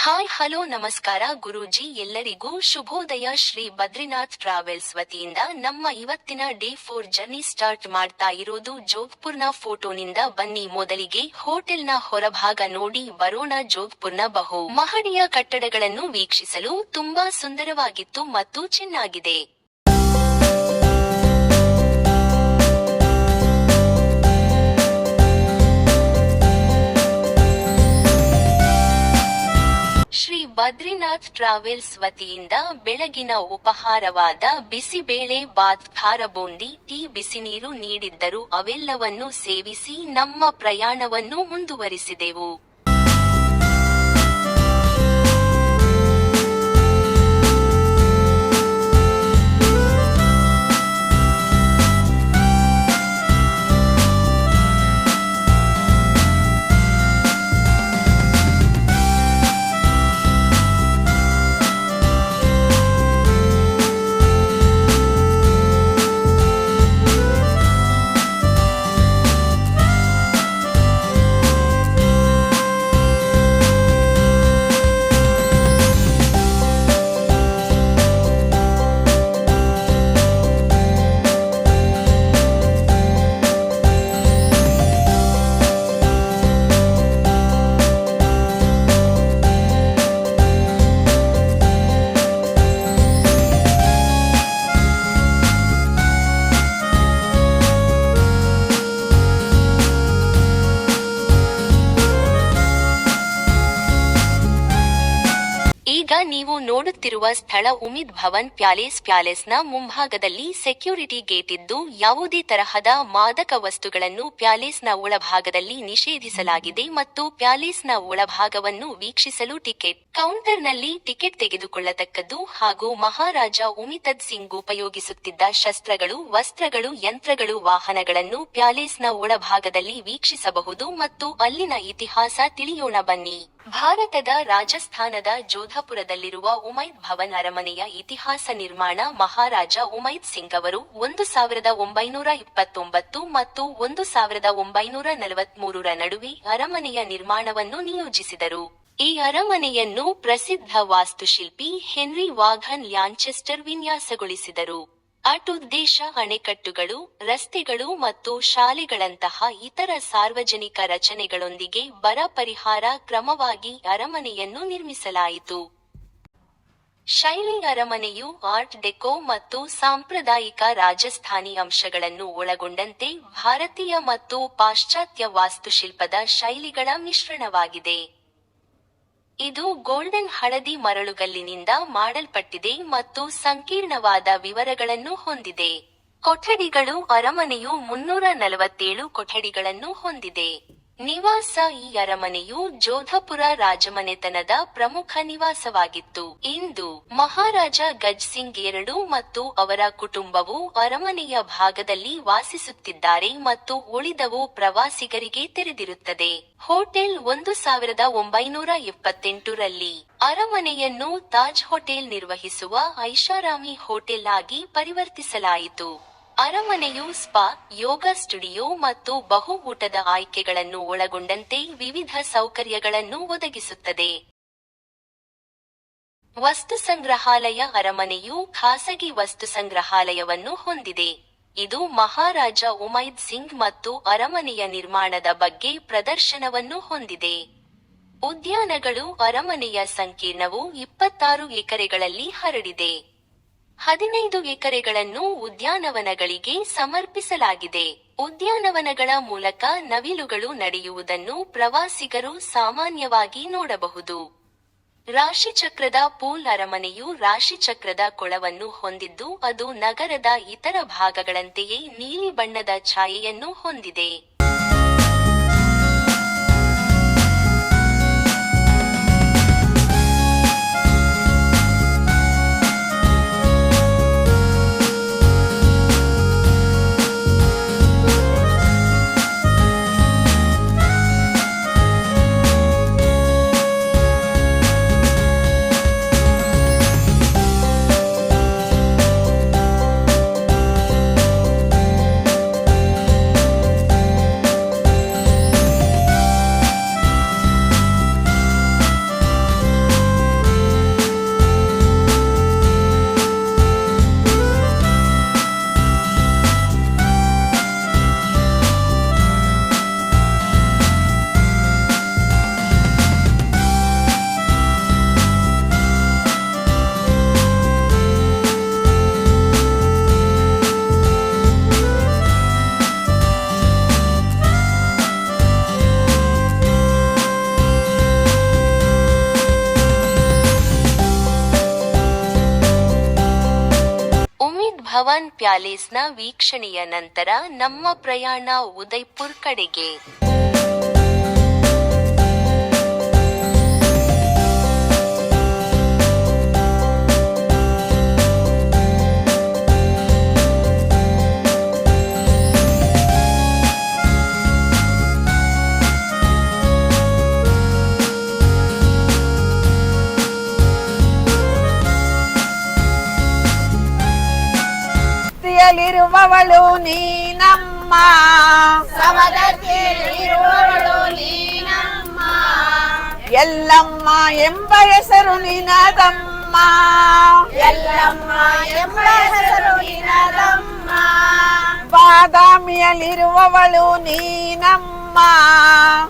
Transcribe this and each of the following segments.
Hi hello ನಮಸ್ಕಾರ ಗುರೂಜಿ, ಎಲ್ಲರಿಗೂ ಶುಭೋದಯ. ಶ್ರೀ ಬದ್ರಿನಾಥ್ ಟ್ರಾವೆಲ್ಸ್ ವತಿಯಿಂದ ನಮ್ಮ ಇವತ್ತಿನ ಡೇ 4 ಜರ್ನಿ ಸ್ಟಾರ್ಟ್ ಮಾಡ್ತಾ ಇರೋದು ಜೋಧ್ಪುರ್ನ ಫೋಟೋನಿಂದ. ಬನ್ನಿ, ಮೊದಲಿಗೆ ಹೋಟೆಲ್ನ ಹೊರಭಾಗ ನೋಡಿ ಬರೋಣ. ಜೋಧ್ಪುರ್ನ ಬಹು ಮಹಡಿಯ ಕಟ್ಟಡಗಳನ್ನು ವೀಕ್ಷಿಸಲು ತುಂಬಾ ಸುಂದರವಾಗಿತ್ತು ಮತ್ತು ಚೆನ್ನಾಗಿದೆ. ಶ್ರೀ ಬದ್ರಿನಾಥ್ ಟ್ರಾವೆಲ್ಸ್ ವತಿಯಿಂದ ಬೆಳಗಿನ ಉಪಹಾರವಾದ ಬಿಸಿಬೇಳೆ ಬಾತ್, ಖಾರ ಬೂಂದಿ, ಟೀ, ಬಿಸಿನೀರು ನೀಡಿದ್ದರು. ಅವೆಲ್ಲವನ್ನು ಸೇವಿಸಿ ನಮ್ಮ ಪ್ರಯಾಣವನ್ನು ಮುಂದುವರಿಸಿದೆವು. ಈಗ ನೀವು ನೋಡುತ್ತಿರುವ ಸ್ಥಳ ಉಮೀದ್ ಭವನ್ ಪ್ಯಾಲೇಸ್. ಪ್ಯಾಲೇಸ್ನ ಮುಂಭಾಗದಲ್ಲಿ ಸೆಕ್ಯೂರಿಟಿ ಗೇಟ್ ಇದ್ದು ಯಾವುದೇ ತರಹದ ಮಾದಕ ವಸ್ತುಗಳನ್ನು ಪ್ಯಾಲೇಸ್ನ ಒಳಭಾಗದಲ್ಲಿ ನಿಷೇಧಿಸಲಾಗಿದೆ ಮತ್ತು ಪ್ಯಾಲೇಸ್ನ ಒಳಭಾಗವನ್ನು ವೀಕ್ಷಿಸಲು ಟಿಕೆಟ್ ಕೌಂಟರ್ನಲ್ಲಿ ಟಿಕೆಟ್ ತೆಗೆದುಕೊಳ್ಳತಕ್ಕದ್ದು ಹಾಗೂ ಮಹಾರಾಜ ಉಮಿತದ್ ಸಿಂಗ್ ಉಪಯೋಗಿಸುತ್ತಿದ್ದ ಶಸ್ತ್ರಗಳು, ವಸ್ತ್ರಗಳು, ಯಂತ್ರಗಳು, ವಾಹನಗಳನ್ನು ಪ್ಯಾಲೇಸ್ನ ಒಳಭಾಗದಲ್ಲಿ ವೀಕ್ಷಿಸಬಹುದು ಮತ್ತು ಅಲ್ಲಿನ ಇತಿಹಾಸ ತಿಳಿಯೋಣ ಬನ್ನಿ. ಭಾರತದ ರಾಜಸ್ಥಾನದ ಜೋಧಪುರದಲ್ಲಿರುವ ಉಮೈದ್ ಭವನ್ ಅರಮನೆಯ ಇತಿಹಾಸ. ನಿರ್ಮಾಣ ಮಹಾರಾಜ ಉಮೈದ್ ಸಿಂಗ್ ಅವರು 1929 ಮತ್ತು 1943 ನಡುವೆ ಅರಮನೆಯ ನಿರ್ಮಾಣವನ್ನು ನಿಯೋಜಿಸಿದರು. ಈ ಅರಮನೆಯನ್ನು ಪ್ರಸಿದ್ಧ ವಾಸ್ತುಶಿಲ್ಪಿ ಹೆನ್ರಿ ವಾಘನ್ ಲ್ಯಾಂಚೆಸ್ಟರ್ ವಿನ್ಯಾಸಗೊಳಿಸಿದರು. ಉದ್ದೇಶ ಅಣೆಕಟ್ಟುಗಳು, ರಸ್ತೆಗಳು ಮತ್ತು ಶಾಲೆಗಳಂತಹ ಇತರ ಸಾರ್ವಜನಿಕ ರಚನೆಗಳೊಂದಿಗೆ ಬರ ಪರಿಹಾರ ಕ್ರಮವಾಗಿ ಅರಮನೆಯನ್ನು ನಿರ್ಮಿಸಲಾಯಿತು. ಶೈಲಿ ಅರಮನೆಯು ಆರ್ಟ್ ಡೆಕೋ ಮತ್ತು ಸಾಂಪ್ರದಾಯಿಕ ರಾಜಸ್ಥಾನಿ ಅಂಶಗಳನ್ನು ಒಳಗೊಂಡಂತೆ ಭಾರತೀಯ ಮತ್ತು ಪಾಶ್ಚಾತ್ಯ ವಾಸ್ತುಶಿಲ್ಪದ ಶೈಲಿಗಳ ಮಿಶ್ರಣವಾಗಿದೆ. ಇದು ಗೋಲ್ಡನ್ ಹಳದಿ ಮರಳುಗಲ್ಲಿನಿಂದ ಮಾಡಲ್ಪಟ್ಟಿದೆ ಮತ್ತು ಸಂಕೀರ್ಣವಾದ ವಿವರಗಳನ್ನು ಹೊಂದಿದೆ. ಕೊಠಡಿಗಳು. ಅರಮನೆಯು 347 ಕೊಠಡಿಗಳನ್ನು ಹೊಂದಿದೆ. ನಿವಾಸ. ಈ ಅರಮನೆಯು ಜೋಧಪುರ ರಾಜಮನೆತನದ ಪ್ರಮುಖ ನಿವಾಸವಾಗಿತ್ತು. ಇಂದು ಮಹಾರಾಜ ಗಜ್ ಸಿಂಗ್ II ಮತ್ತು ಅವರ ಕುಟುಂಬವು ಅರಮನೆಯ ಭಾಗದಲ್ಲಿ ವಾಸಿಸುತ್ತಿದ್ದಾರೆ ಮತ್ತು ಉಳಿದವು ಪ್ರವಾಸಿಗರಿಗೆ ತೆರೆದಿರುತ್ತದೆ. ಹೋಟೆಲ್. 1978 ರಲ್ಲಿ ಅರಮನೆಯನ್ನು ತಾಜ್ ಹೋಟೆಲ್ ನಿರ್ವಹಿಸುವ ಐಷಾರಾಮಿ ಹೋಟೆಲ್ ಆಗಿ ಪರಿವರ್ತಿಸಲಾಯಿತು. ಅರಮನೆಯು ಸ್ಪಾ, ಯೋಗ ಸ್ಟುಡಿಯೋ ಮತ್ತು ಬಹು ಊಟದ ಆಯ್ಕೆಗಳನ್ನು ಒಳಗೊಂಡಂತೆ ವಿವಿಧ ಸೌಕರ್ಯಗಳನ್ನು ಒದಗಿಸುತ್ತದೆ. ವಸ್ತುಸಂಗ್ರಹಾಲಯ. ಅರಮನೆಯು ಖಾಸಗಿ ವಸ್ತುಸಂಗ್ರಹಾಲಯವನ್ನು ಹೊಂದಿದೆ. ಇದು ಮಹಾರಾಜ ಉಮೈದ್ ಸಿಂಗ್ ಮತ್ತು ಅರಮನೆಯ ನಿರ್ಮಾಣದ ಬಗ್ಗೆ ಪ್ರದರ್ಶನವನ್ನು ಹೊಂದಿದೆ. ಉದ್ಯಾನಗಳು. ಅರಮನೆಯ ಸಂಕೀರ್ಣವು 26 ಎಕರೆಗಳಲ್ಲಿ ಹರಡಿದೆ. 15 ಎಕರೆಗಳನ್ನು ಉದ್ಯಾನವನಗಳಿಗೆ ಸಮರ್ಪಿಸಲಾಗಿದೆ. ಉದ್ಯಾನವನಗಳ ಮೂಲಕ ನವಿಲುಗಳು ನಡೆಯುವುದನ್ನು ಪ್ರವಾಸಿಗರು ಸಾಮಾನ್ಯವಾಗಿ ನೋಡಬಹುದು. ರಾಶಿಚಕ್ರದ ಪೂಲ್. ಅರಮನೆಯು ರಾಶಿಚಕ್ರದ ಕೊಳವನ್ನು ಹೊಂದಿದ್ದು ಅದು ನಗರದ ಇತರ ಭಾಗಗಳಂತೆಯೇ ನೀಲಿ ಬಣ್ಣದ ಛಾಯೆಯನ್ನು ಹೊಂದಿದೆ. ಭವನ್ ಪ್ಯಾಲೇಸ್ನ ವೀಕ್ಷಣೆಯ ನಂತರ ನಮ್ಮ ಪ್ರಯಾಣ ಉದಯ್ಪುರ್ ಕಡೆಗೆ. ಿರುವವಳು ನೀನಮ್ಮ, ಸಮದತ್ತಿರುವವಳು ನೀನಮ್ಮ, ಎಲ್ಲಮ್ಮ ಎಂಬ ಹೆಸರು ನಿನದಮ್ಮ, ಎಲ್ಲಮ್ಮ ಎಂಬ ಹೆಸರು ನಿನದಮ್ಮ, ಬಾದಾಮಿಯಲ್ಲಿರುವವಳು ನೀನಮ್ಮ,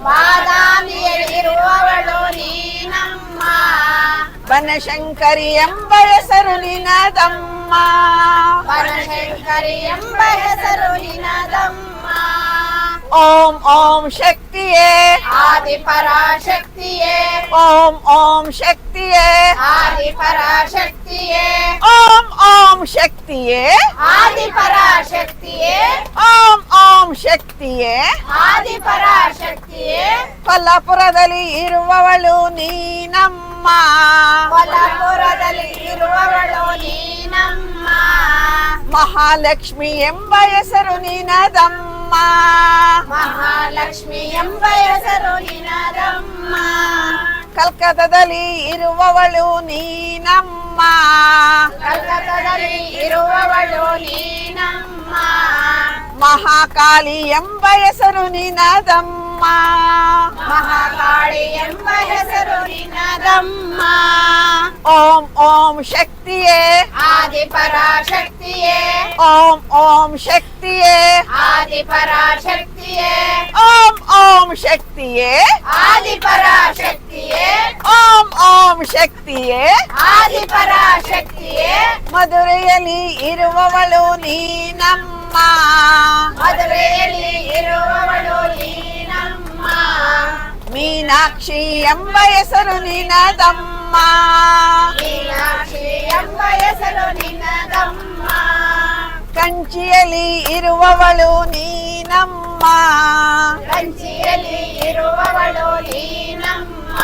ಬಾದಾಮಿಯಲ್ಲಿರುವವಳು ನೀನಮ್ಮ, ಬನಶಂಕರಿ ಎಂಬ ಹೆಸರು ನಿನದಮ್ಮ, ಬನಶಂಕರಿ ಎಂಬ ಹೆಸರು ನಿನದಮ್ಮ, ಓಂ ಓಂ ಶಕ್ತಿಯೇ ಆದಿಪರಾಶಕ್ತಿಯೇ, ಓಂ ಓಂ ಶಕ್ತಿಯೇ ಆದಿಪರಾಶಕ್ತಿಯೇ, ಓಂ ಓಂ ಶಕ್ತಿಯೇ ಆದಿಪರಾಶಕ್ತಿಯೇ, ಓಂ ಓಂ ಶಕ್ತಿಯೇ ಆದಿಪರಾಶಕ್ತಿಯೇ, ಕೊಲ್ಲಾಪುರದಲ್ಲಿ ಇರುವವಳು ನೀನಮ್ಮ, ಕೊಲ್ಲಾಪುರದಲ್ಲಿ ಇರುವವಳು ನೀನಮ್ಮ, ಮಹಾಲಕ್ಷ್ಮಿ ಎಂಬ ಹೆಸರು ನಿನದಮ್ಮ, ಮಹಾಲಕ್ಷ್ಮಿ ಎಂಬ ಹೆಸರು ನಿನದಮ್ಮ, ಕಲ್ಕತ್ತಾದಲ್ಲಿ ಇರುವವಳು ನೀನಮ್ಮ, ಕಲ್ಕತ್ತಾದಲ್ಲಿ ಇರುವವಳು ನೀನಮ್ಮ, ಮಹಾಕಾಳಿ ಎಂಬ ಹೆಸರು ನಿನದಮ್ಮ, ಮಹಾಕಾಳಿ ಎಂಬ ಹೆಸರು ನಿನದಮ್ಮ, ಓಂ ಓಂ ಶಕ್ತಿಯೇ ಆದಿಪರಾಶಕ್ತಿಯೇ, ಓಂ ಓಂ ಶಕ್ತಿಯೇ ಆದಿಪರಾಶಕ್ತಿಯೇ, ಓಂ ಓಂ ಶಕ್ತಿಯೇ ಆದಿಪರಾಶಕ್ತಿಯೇ, ಓಂ ಓಂ ಶಕ್ತಿಯೇ ಆದಿಪರಾಶಕ್ತಿಯೇ, ಮಧುರೆಯಲ್ಲಿ ಇರುವವಳು ನೀನಮ್ಮ, ಮದುವೆಯಲ್ಲಿ ಇರುವವಳು ನೀನಮ್ಮ, ಮೀನಾಕ್ಷಿ ಎಂಬ ಹೆಸರು ನಿನದಮ್ಮ, ಮೀನಾಕ್ಷಿ ಎಂಬ ಹೆಸರು ನಿನದಮ್ಮ, ಕಂಚಿಯಲ್ಲಿ ಇರುವವಳು ನೀನಮ್ಮ, ಕಂಚಿಯಲ್ಲಿ ಇರುವವಳು ನೀನಮ್ಮ,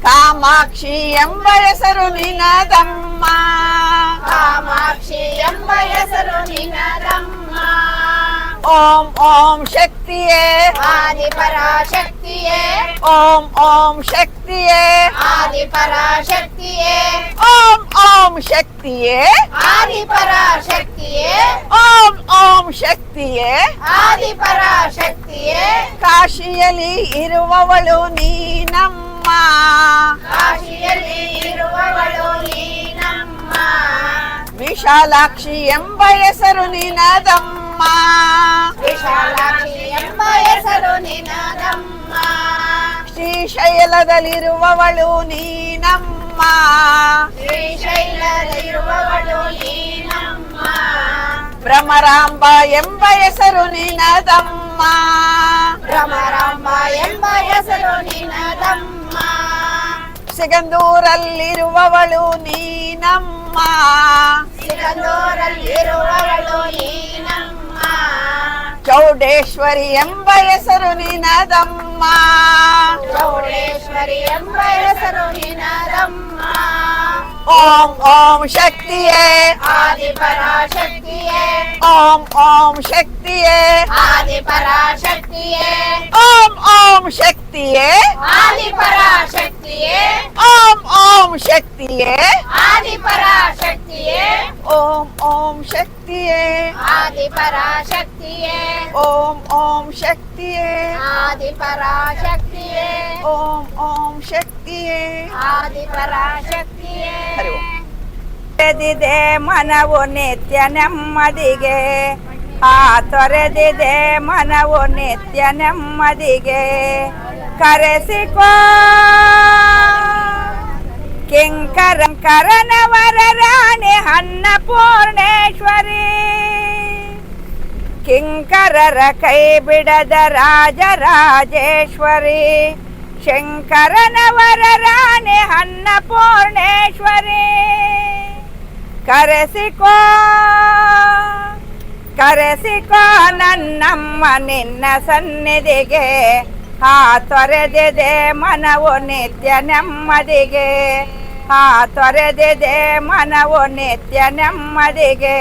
ಕಾಮಾಕ್ಷಿ ಎಂಬ ಹೆಸರು ನಿನದಮ್ಮ, ಕಾಮಾಕ್ಷಿ ಎಂಬ ಹೆಸರು ನಿನದಮ್ಮ, ಓಂ ಓಂ ಶಕ್ತಿಯೇ ಆದಿಪರಾಶಕ್ತಿಯೇ, ಓಂ ಓಂ ಶಕ್ತಿಯೇ ಆದಿಪರಾಶಕ್ತಿಯೇ, ಓಂ ಓಂ ಶಕ್ತಿಯೇ ಆದಿಪರಾಶಕ್ತಿಯೇ, ಓಂ ಓಂ ಶಕ್ತಿಯೇ ಆದಿಪರಾಶಕ್ತಿಯೇ, ಕಾಶಿಯಲ್ಲಿ ಇರುವವಳು ನೀನಮ್ಮ, ಕಾಶಿಯಲ್ಲಿ ಇರುವವಳು ನೀನಮ್ಮ, ವಿಶಾಲಾಕ್ಷಿ ಎಂಬ ಹೆಸರು ನಿನದಮ್ಮ, ವಿಶಾಲಾಕ್ಷಿ ಎಂಬ ಹೆಸರು ನಿನದಮ್ಮ, ಶ್ರೀಶೈಲದಲ್ಲಿರುವವಳು ನೀನಮ್ಮ, ಶ್ರೀಶೈಲದಲ್ಲಿರುವವಳು ನೀನಮ್ಮ, ಭ್ರಮರಾಂಬ ಎಂಬ ಹೆಸರು ನಿನದಮ್ಮ, ಭ್ರಮರಾಂಬ ಎಂಬ ಹೆಸರು ನಿನದಮ್ಮ, ಸಿಗಂದೂರಲ್ಲಿರುವವಳು ನೀನಮ್ಮ, ಸಿಗಂದೂರಲ್ಲಿರುವವಳು ನೀನಮ್ಮ, ಚೌಡೇಶ್ವರಿ ಎಂಬ ಹೆಸರು ನಿನದಮ್ಮ, ಚೌಡೇಶ್ವರಿ ಎಂಬ ಹೆಸರು ನಿನದಮ್ಮ, ಓಂ ಓಂ ಶಕ್ತಿಯೇ ಆದಿಪರಾಶಕ್ತಿಯೇ, ಓಂ ಓಂ ಶಕ್ತಿಯೇ ಆದಿಪರಾಶಕ್ತಿಯೇ, ಓಂ ಓಂ ಶಕ್ತಿಯೇ ಆದಿಪರಾಶಕ್ತಿಯೇ, ಓಂ ಓಂ ಶಕ್ತಿಯೇ ಆದಿಪರಾಶಕ್ತಿಯೇ, ಓಂ ಓಂ ಶಕ್ತಿಯೇ ಆದಿಪರಾಶಕ್ತಿಯೇ, ಓಂ ಓಂ ಶಕ್ತಿಯೇ ಆದಿಪರಾಶಕ್ತಿಯೇ, ಓಂ ಓಂ ಶಕ್ತಿಯೇ ಆದಿಪರಾಶಕ್ತಿಯೇ. ಹರಿ ಓಂ. ತೊರೆದಿದೆ ಮನವು ನಿತ್ಯ ನೆಮ್ಮದಿಗೆ, ಆ ತೊರೆದಿದೆ ಮನವು ನಿತ್ಯ ನೆಮ್ಮದಿಗೆ, ಕರೆಸಿಕೋ ಕಿಂಕರನವರ ರಾಣಿ ಅನ್ನಪೂರ್ಣೇಶ್ವರಿ, ಕಿಂಕರರ ಕೈ ಬಿಡದ ರಾಜರಾಜೇಶ್ವರಿ, ಶಂಕರನವರ ರಾಣಿ ಅನ್ನಪೂರ್ಣೇಶ್ವರಿ, ಕರೆಸಿಕೋ ಕರೆಸಿಕೋ ನನ್ನಮ್ಮ ನಿನ್ನ ಸನ್ನಿಧಿಗೆ, ತೊರೆದಿದೆ ಮನವು ನಿತ್ಯ ನೆಮ್ಮದಿಗೆ, ತೊರೆದಿದೆ ಮನವು ನಿತ್ಯ ನೆಮ್ಮದಿಗೆ.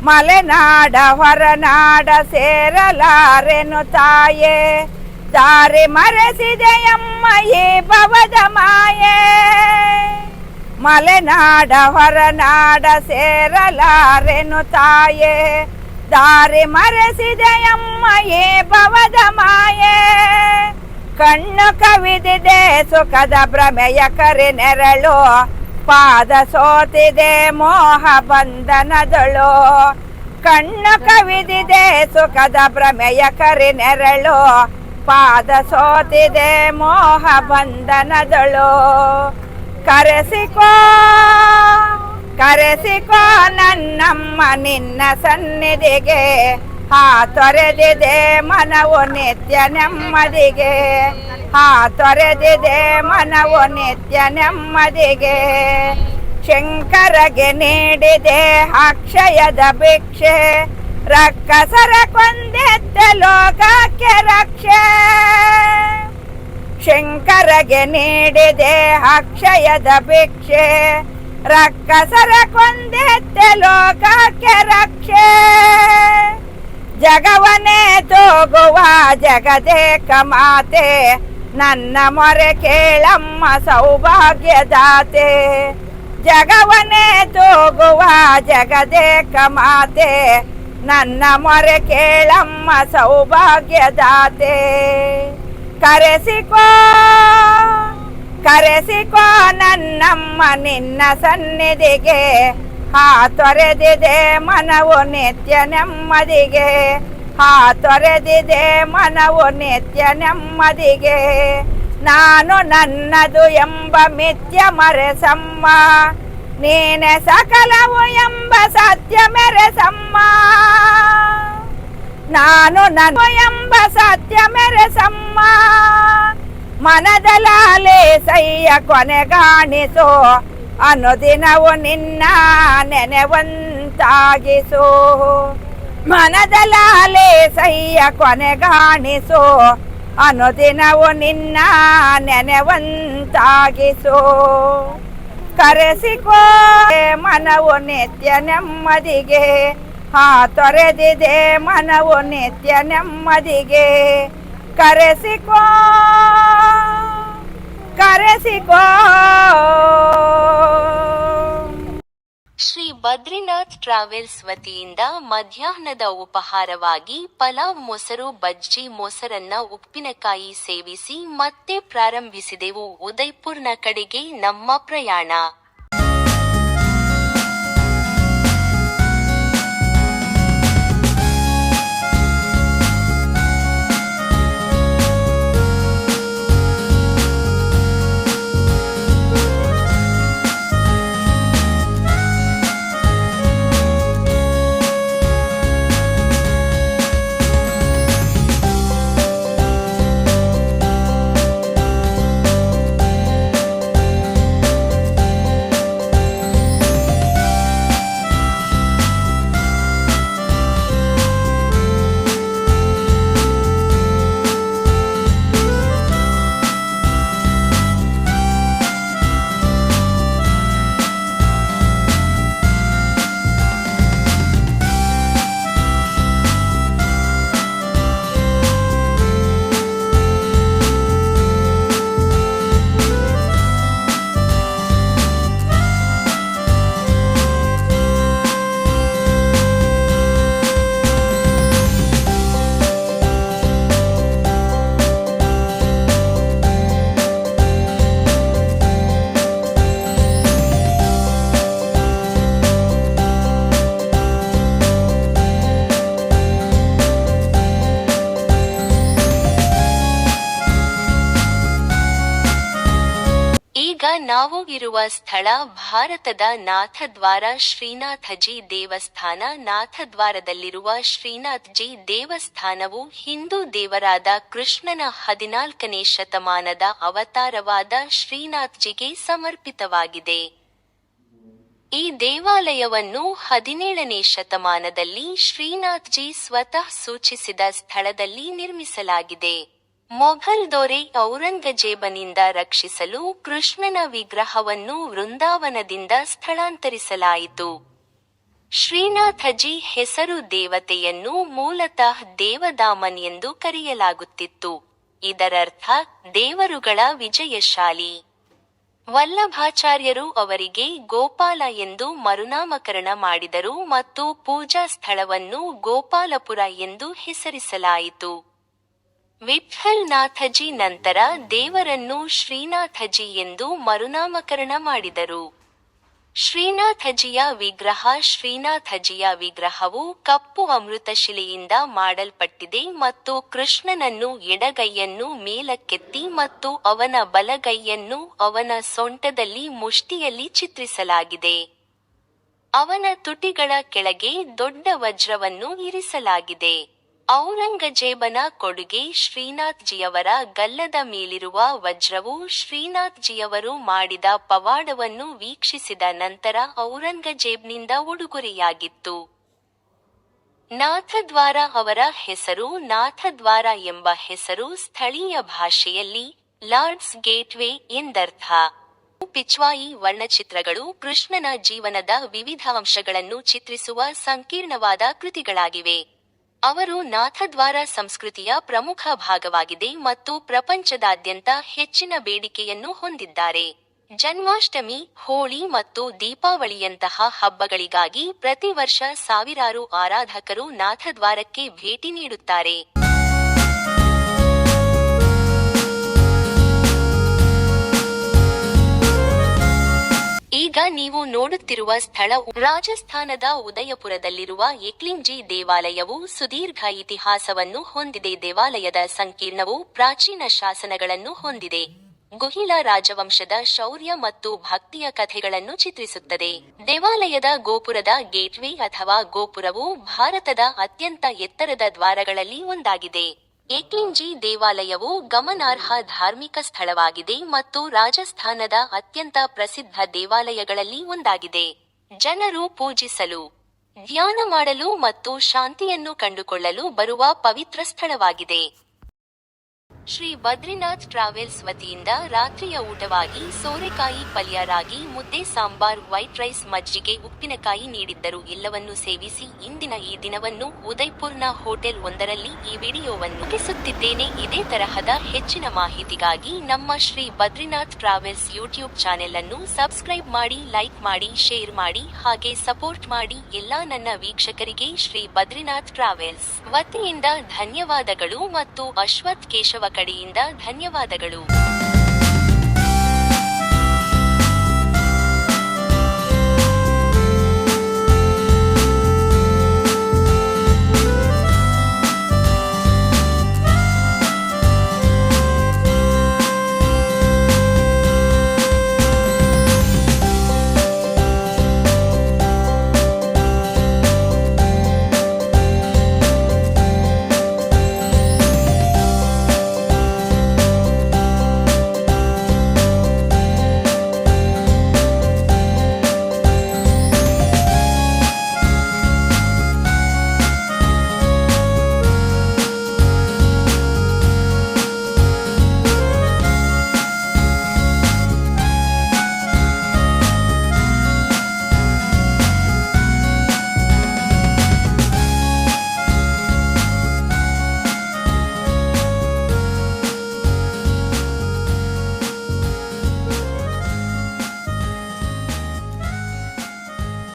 ಮಲೆನಾಡ ಹೊರನಾಡ ಸೇರಲಾರೆನು ತಾಯೇ, ದಾರಿ ಮರೆಸಿದೆಯಮ್ಮ ಈ ಭವದ ಮಾಯೆ. ಮಲೆನಾಡ ಹೊರನಾಡ ಸೇರಲಾರೆನು ತಾಯೇ, ದಾರಿ ಮರೆಸಿದೆಯಮ್ಮ ಈ ಭವದ ಮಾಯೆ. ಕಣ್ಣು ಕವಿದಿದೆ ಸುಖದ ಭ್ರಮೆಯ ಕರೆ ನೆರಳು, ಪಾದ ಸೋತಿದೆ ಮೋಹ ಬಂಧನದಳು. ಕಣ್ಣು ಕವಿದಿದೆ ಸುಖದ ಭ್ರಮೆಯ ಕರೆ ನೆರಳು, ಪಾದ ಸೋತಿದೆ ಮೋಹ ಬಂಧನದಳು. ಕರೆಸಿಕೋ ಕರೆಸಿಕೋ ನನ್ನಮ್ಮ ನಿನ್ನ ಸನ್ನಿಧಿಗೆ, ತೊರೆದಿದೆ ಮನವು ನಿತ್ಯ ನೆಮ್ಮದಿಗೆ, ತೊರೆದಿದೆ ಮನವು ನಿತ್ಯ ನೆಮ್ಮದಿಗೆ. ಶಂಕರಗೆ ನೀಡಿದೆ ಅಕ್ಷಯದ ಭಿಕ್ಷೆ, ರಕ್ಕಸರ ಕೊಂದೆದ್ದ ಲೋಕಕ್ಕೆ ರಕ್ಷೆ. ಶಂಕರಗೆ ನೀಡಿದೆ ಅಕ್ಷಯದ ಭಿಕ್ಷೆ, ರಕ್ಕಸರ ಕೊಂದೆದ್ದ ಲೋಕಕ್ಕೆ ರಕ್ಷೆ. ಜಗವನೇ ತೋಗುವ ಜಗದೇಕ ಮಾತೆ, ನನ್ನ ಮೊರೆ ಕೇಳಮ್ಮ ಸೌಭಾಗ್ಯದಾತೆ. ಜಗವನೇ ತೋಗುವ ಜಗದೇಕ ಮಾತೆ, ನನ್ನ ಮೊರೆ ಕೇಳಮ್ಮ ಸೌಭಾಗ್ಯದಾತೆ. ಕರೆಸಿಕೋ ಕರೆಸಿಕೋ ನನ್ನಮ್ಮ ನಿನ್ನ ಸನ್ನಿಧಿಗೆ, ತೊರೆದಿದೆ ಮನವು ನಿತ್ಯ ನೆಮ್ಮದಿಗೆ, ತೊರೆದಿದೆ ಮನವು ನಿತ್ಯ ನೆಮ್ಮದಿಗೆ. ನಾನು ನನ್ನದು ಎಂಬ ಮಿಥ್ಯ ಮರೆಸಮ್ಮ, ನೀನೆ ಸಕಲವು ಎಂಬ ಸತ್ಯ ಮೆರೆಸಮ್ಮ. ನಾನು ನನ್ನ ಎಂಬ ಸತ್ಯ ಮೆರೆಸಮ್ಮ, ಮನದಲಾಲೆ ಸಯ್ಯ ಕೊನೆಗಾಣಿಸೋ, ಅನುದಿನವು ನಿನ್ನ ನೆನೆವಂತಾಗಿಸೋ. ಮನದಲಾಲೆ ಸಯ್ಯ ಕೊನೆಗಾಣಿಸೋ, ಅನುದಿನವು ನಿನ್ನ ನೆನೆವಂತಾಗಿಸೋ. ಕರೆಸಿಕೋ ಮನವು ನಿತ್ಯ ನೆಮ್ಮದಿಗೆ, ತೊರೆದಿದೆ ಮನವು ನಿತ್ಯ ನೆಮ್ಮದಿಗೆ. ಕರೆಸಿಕೋ ಕರೆಸಿಕೋ. ಶ್ರೀ ಬದ್ರಿನಾಥ್ ಟ್ರಾವೆಲ್ಸ್ ವತಿಯಿಂದ ಮಧ್ಯಾಹ್ನದ ಉಪಹಾರವಾಗಿ ಪಲಾವ್ ಮೊಸರು ಬಜ್ಜಿ ಮೊಸರನ್ನ ಉಪ್ಪಿನಕಾಯಿ ಸೇವಿಸಿ ಮತ್ತೆ ಪ್ರಾರಂಭಿಸಿದೆವು ಉದಯ್ಪುರ್ನ ಕಡೆಗೆ ನಮ್ಮ ಪ್ರಯಾಣ. ನಾವು ಇರುವ ಸ್ಥಳ ಭಾರತದ ನಾಥದ್ವಾರ ಶ್ರೀನಾಥಜಿ ದೇವಸ್ಥಾನ. ನಾಥದ್ವಾರದಲ್ಲಿರುವ ಶ್ರೀನಾಥ್ಜಿ ದೇವಸ್ಥಾನವು ಹಿಂದೂ ದೇವರಾದ ಕೃಷ್ಣನ 14ನೇ ಶತಮಾನದ ಅವತಾರವಾದ ಶ್ರೀನಾಥ್ಜಿಗೆ ಸಮರ್ಪಿತವಾಗಿದೆ. ಈ ದೇವಾಲಯವನ್ನು 17ನೇ ಶತಮಾನದಲ್ಲಿ ಶ್ರೀನಾಥ್ಜಿ ಸ್ವತಃ ಸೂಚಿಸಿದ ಸ್ಥಳದಲ್ಲಿ ನಿರ್ಮಿಸಲಾಗಿದೆ. ಮೊಘಲ್ ದೊರೆ ಔರಂಗಜೇಬನಿಂದ ರಕ್ಷಿಸಲು ಕೃಷ್ಣನ ವಿಗ್ರಹವನ್ನು ವೃಂದಾವನದಿಂದ ಸ್ಥಳಾಂತರಿಸಲಾಯಿತು. ಶ್ರೀನಾಥಜಿ ಹೆಸರು ದೇವತೆಯನ್ನು ಮೂಲತಃ ದೇವದಾಮನ್ ಎಂದು ಕರೆಯಲಾಗುತ್ತಿತ್ತು. ಇದರರ್ಥ ದೇವರುಗಳ ವಿಜಯಶಾಲಿ. ವಲ್ಲಭಾಚಾರ್ಯರು ಅವರಿಗೆ ಗೋಪಾಲ ಎಂದು ಮರುನಾಮಕರಣ ಮಾಡಿದರು ಮತ್ತು ಪೂಜಾ ಸ್ಥಳವನ್ನು ಗೋಪಾಲಪುರ ಎಂದು ಹೆಸರಿಸಲಾಯಿತು. ವಿಠ್ಠಲ್ ನಾಥಜಿ ನಂತರ ದೇವರನ್ನು ಶ್ರೀನಾಥಜಿ ಎಂದು ಮರುನಾಮಕರಣ ಮಾಡಿದರು. ಶ್ರೀನಾಥಜಿಯ ವಿಗ್ರಹವು ಕಪ್ಪು ಅಮೃತಶಿಲೆಯಿಂದ ಮಾಡಲ್ಪಟ್ಟಿದೆ ಮತ್ತು ಕೃಷ್ಣನನ್ನು ಎಡಗೈಯನ್ನು ಮೇಲಕ್ಕೆತ್ತಿ ಮತ್ತು ಅವನ ಬಲಗೈಯನ್ನು ಅವನ ಸೊಂಟದಲ್ಲಿ ಮುಷ್ಟಿಯಲ್ಲಿ ಚಿತ್ರಿಸಲಾಗಿದೆ. ಅವನ ತುಟಿಗಳ ಕೆಳಗೆ ದೊಡ್ಡ ವಜ್ರವನ್ನು ಇರಿಸಲಾಗಿದೆ. ಔರಂಗಜೇಬನ ಕೊಡುಗೆ ಶ್ರೀನಾಥ್ಜಿಯವರ ಗಲ್ಲದ ಮೇಲಿರುವ ವಜ್ರವು ಶ್ರೀನಾಥ್ಜಿಯವರು ಮಾಡಿದ ಪವಾಡವನ್ನು ವೀಕ್ಷಿಸಿದ ನಂತರ ಔರಂಗಜೇಬ್ನಿಂದ ಉಡುಗೊರೆಯಾಗಿತ್ತು. ನಾಥದ್ವಾರ ಅವರ ಹೆಸರು ನಾಥದ್ವಾರ ಎಂಬ ಹೆಸರು ಸ್ಥಳೀಯ ಭಾಷೆಯಲ್ಲಿ ಲಾರ್ಡ್ಸ್ ಗೇಟ್ವೇ ಎಂದರ್ಥ. ಪಿಚ್ವಾಯಿ ವರ್ಣಚಿತ್ರಗಳು ಕೃಷ್ಣನ ಜೀವನದ ವಿವಿಧ ಅಂಶಗಳನ್ನು ಚಿತ್ರಿಸುವ ಸಂಕೀರ್ಣವಾದ ಕೃತಿಗಳಾಗಿವೆ. ಅವರು ನಾಥದ್ವಾರ ಸಂಸ್ಕೃತಿಯ ಪ್ರಮುಖ ಭಾಗವಾಗಿದೆ ಮತ್ತು ಪ್ರಪಂಚದಾದ್ಯಂತ ಹೆಚ್ಚಿನ ಬೇಡಿಕೆಯನ್ನು ಹೊಂದಿದ್ದಾರೆ. ಜನ್ಮಾಷ್ಟಮಿ, ಹೋಳಿ ಮತ್ತು ದೀಪಾವಳಿಯಂತಹ ಹಬ್ಬಗಳಿಗಾಗಿ ಪ್ರತಿ ವರ್ಷ ಸಾವಿರಾರು ಆರಾಧಕರು ನಾಥದ್ವಾರಕ್ಕೆ ಭೇಟಿ ನೀಡುತ್ತಾರೆ. ಈಗ ನೀವು ನೋಡುತ್ತಿರುವ ಸ್ಥಳವು ರಾಜಸ್ಥಾನದ ಉದಯಪುರದಲ್ಲಿರುವ ಏಕ್ಲಿಂಗ್ಜಿ ದೇವಾಲಯವು ಸುದೀರ್ಘ ಇತಿಹಾಸವನ್ನು ಹೊಂದಿದೆ. ದೇವಾಲಯದ ಸಂಕೀರ್ಣವು ಪ್ರಾಚೀನ ಶಾಸನಗಳನ್ನು ಹೊಂದಿದೆ. ಗುಹಿಲ ರಾಜವಂಶದ ಶೌರ್ಯ ಮತ್ತು ಭಕ್ತಿಯ ಕಥೆಗಳನ್ನು ಚಿತ್ರಿಸುತ್ತದೆ. ದೇವಾಲಯದ ಗೋಪುರದ ಗೇಟ್ವೇ ಅಥವಾ ಗೋಪುರವು ಭಾರತದ ಅತ್ಯಂತ ಎತ್ತರದ ದ್ವಾರಗಳಲ್ಲಿ ಒಂದಾಗಿದೆ. ಏಕ್ಲಿಂಗ್ಜಿ ದೇವಾಲಯವು ಗಮನಾರ್ಹ ಧಾರ್ಮಿಕ ಸ್ಥಳವಾಗಿದೆ ಮತ್ತು ರಾಜಸ್ಥಾನದ ಅತ್ಯಂತ ಪ್ರಸಿದ್ಧ ದೇವಾಲಯಗಳಲ್ಲಿ ಒಂದಾಗಿದೆ. ಜನರು ಪೂಜಿಸಲು, ಧ್ಯಾನ ಮಾಡಲು ಮತ್ತು ಶಾಂತಿಯನ್ನು ಕಂಡುಕೊಳ್ಳಲು ಬರುವ ಪವಿತ್ರ ಸ್ಥಳವಾಗಿದೆ. ಶ್ರೀ ಬದ್ರಿನಾಥ್ ಟ್ರಾವೆಲ್ಸ್ ವತಿಯಿಂದ ರಾತ್ರಿಯ ಊಟವಾಗಿ ಸೋರೆಕಾಯಿ ಪಲ್ಯ, ರಾಗಿ ಮುದ್ದೆ, ಸಾಂಬಾರ್, ವೈಟ್ ರೈಸ್, ಮಜ್ಜಿಗೆ, ಉಪ್ಪಿನಕಾಯಿ ನೀಡಿದ್ದರು. ಎಲ್ಲವನ್ನೂ ಸೇವಿಸಿ ಇಂದಿನ ಈ ದಿನವನ್ನು ಉದಯ್ಪುರ್ನ ಹೋಟೆಲ್ ಒಂದರಲ್ಲಿ ಈ ವಿಡಿಯೋವನ್ನು ಮುಗಿಸುತ್ತಿದ್ದೇನೆ. ಇದೇ ತರಹದ ಹೆಚ್ಚಿನ ಮಾಹಿತಿಗಾಗಿ ನಮ್ಮ Shri Badrinath travels YouTube channel ಅನ್ನು ಸಬ್ಸ್ಕ್ರೈಬ್ ಮಾಡಿ, ಲೈಕ್ ಮಾಡಿ, ಶೇರ್ ಮಾಡಿ, ಹಾಗೆ ಸಪೋರ್ಟ್ ಮಾಡಿ. ಎಲ್ಲಾ ನನ್ನ ವೀಕ್ಷಕರಿಗೆ ಶ್ರೀ ಬದ್ರಿನಾಥ್ ಟ್ರಾವೆಲ್ಸ್ ವತಿಯಿಂದ ಧನ್ಯವಾದಗಳು ಮತ್ತು ಅಶ್ವಥ್ ಕೇಶವ ಕಡೆಯಿಂದ ಧನ್ಯವಾದಗಳು.